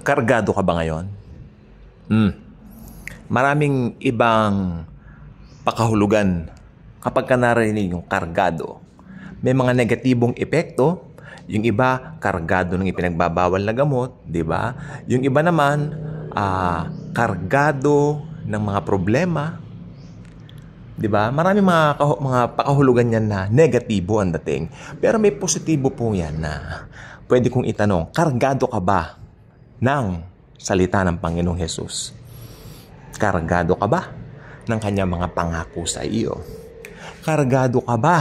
Kargado ka ba ngayon? Maraming ibang pakahulugan kapag ka narinig yung kargado. May mga negatibong epekto. Yung iba, kargado ng ipinagbabawal na gamot, di ba? Yung iba naman, kargado ng mga problema, di ba? Maraming mga pakahulugan yan na negatibo ang dating. Pero may positibo po yan na pwede kong itanong, kargado ka ba ng salita ng Panginoong Hesus? Kargado ka ba ng kanyang mga pangako sa iyo? Kargado ka ba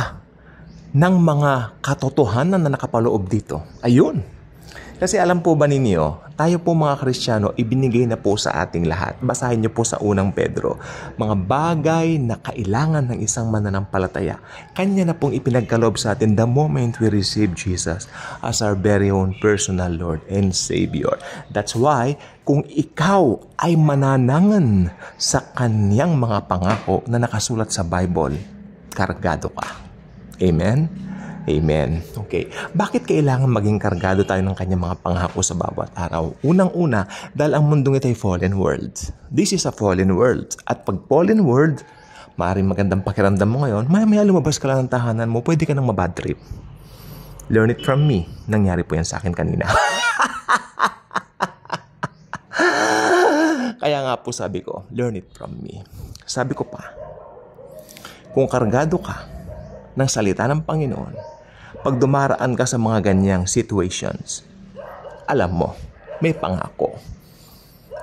ng mga katotohanan na nakapaloob dito? Ayun. Kasi alam po ba ninyo, tayo po mga Kristiyano, ibinigay na po sa ating lahat. Basahin niyo po sa unang Pedro, mga bagay na kailangan ng isang mananampalataya. Kanya na pong ipinagkaloob sa atin the moment we receive Jesus as our very own personal Lord and Savior. That's why, kung ikaw ay mananangan sa kanyang mga pangako na nakasulat sa Bible, kargado ka. Amen? Amen. Okay. Bakit kailangan maging kargado tayo ng kanyang mga pangako sa bawat araw? Unang-una, dahil ang mundong ito ay fallen world. This is a fallen world. At pag fallen world, maaaring magandang pakiramdam mo ngayon, maya lumabas ka lang ng tahanan mo, pwede ka nang mabad trip. Learn it from me. Nangyari po yan sa akin kanina. Kaya nga po sabi ko, learn it from me. Sabi ko pa, kung kargado ka ng salita ng Panginoon, pag dumaraan ka sa mga ganyang situations, alam mo, may pangako.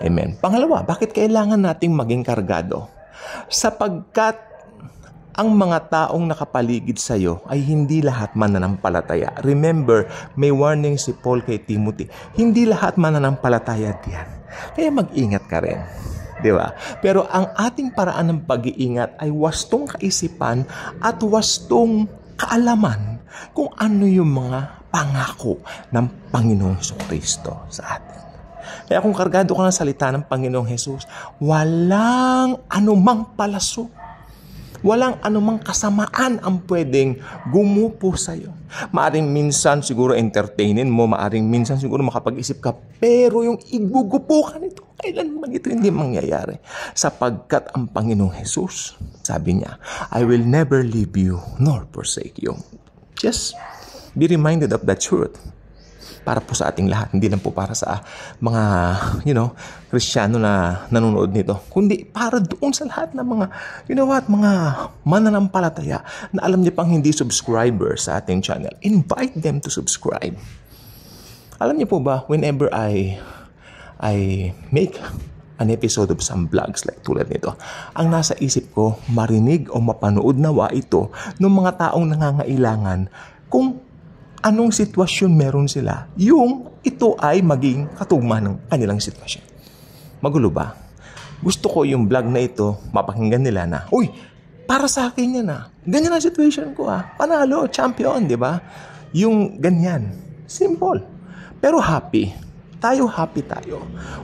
Amen. Pangalawa, bakit kailangan nating maging kargado? Sapagkat ang mga taong nakapaligid sa iyo ay hindi lahat mananampalataya. Remember, may warning si Paul kay Timothy. Hindi lahat mananampalataya diyan. Kaya mag-ingat ka rin. Di ba? Pero ang ating paraan ng pag-iingat ay wastong kaisipan at wastong kaalaman kung ano yung mga pangako ng Panginoong Jesucristo sa atin. Kaya kung kargado ka ng salita ng Panginoong Jesus, walang anumang palaso, walang anumang kasamaan ang pwedeng gumupo sa iyo. Maaring minsan siguro entertainin mo, maaring minsan siguro makapag-isip ka, pero yung igugupo ka nito, kailan man ito hindi mangyayari. Sapagkat ang Panginoong Jesus, sabi niya, I will never leave you nor forsake you. Just be reminded of that truth. Para po sa ating lahat, hindi lang po para sa mga, Kristiyano na nanonood nito, kundi para doon sa lahat ng mga, mga mananampalataya na alam niyo pang hindi subscriber sa ating channel. Invite them to subscribe. Alam niyo po ba, whenever I make an episode of some vlogs like tulad nito, ang nasa isip ko, marinig o mapanood nawa ito ng mga taong nangangailangan kung anong sitwasyon meron sila, yung ito ay maging katugma ng kanilang sitwasyon. Magulo ba? Gusto ko yung vlog na ito, mapakinggan nila na, uy, para sa akin yan ganyan ang situation ko panalo, champion, di ba? Yung ganyan, simple. Pero happy tayo.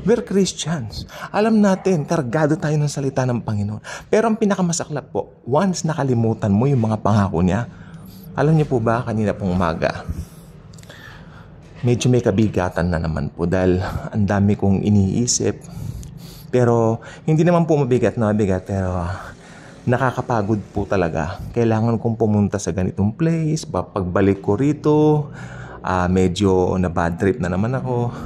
We're Christians. Alam natin, kargado tayo ng salita ng Panginoon. Pero ang pinakamasaklap po, once nakalimutan mo yung mga pangako niya, alam niyo po ba, kanina pong umaga, medyo may kabigatan na naman po dahil ang dami kong iniisip. Pero hindi naman po mabigat, pero nakakapagod po talaga. Kailangan kong pumunta sa ganitong place. Pagbalik ko rito, medyo na bad trip na naman ako.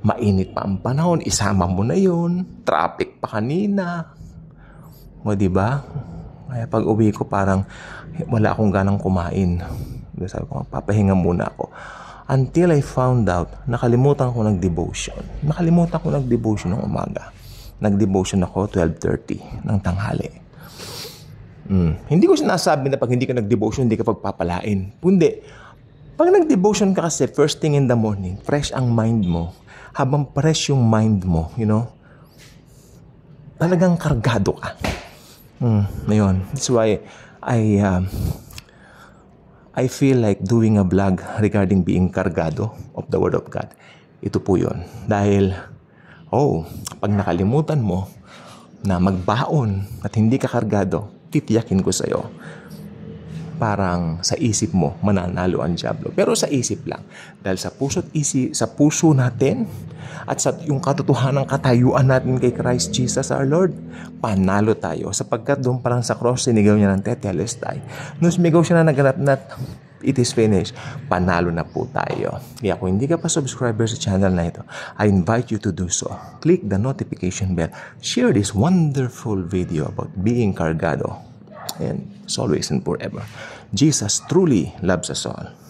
Mainit pa ang panahon. Isama mo na yun. Traffic pa kanina. O diba? Kaya pag uwi ko parang wala akong ganang kumain. Sabi ko, papahinga muna ako. Until I found out, nakalimutan ko nag-devotion ng umaga. Nag-devotion ako 12:30 ng tanghali. Hindi ko sinasabi na pag hindi ka nag-devotion, hindi ka pagpapalain. Kundi, pag nag-devotion ka kasi first thing in the morning, fresh ang mind mo. Habang fresh yung mind mo, talagang kargado ka. Ngayon, that's why I feel like doing a vlog regarding being kargado of the Word of God. Ito po yun. Dahil, pag nakalimutan mo na magbaon at hindi ka kargado, titiyakin ko sa'yo, parang sa isip mo mananalo ang diablo. Pero sa isip lang. Dahil sa puso natin at sa yung katotohanan ng katayuan natin kay Christ Jesus our Lord, panalo tayo. Sapagkat doon pa lang sa cross, sinigaw niya ng Tetelestai. Nung sumigaw siya na naganap na it is finished, panalo na po tayo. Kaya kung hindi ka pa subscriber sa channel na ito, I invite you to do so. Click the notification bell. Share this wonderful video about being cargado. And it's always and forever. Jesus truly loves us all.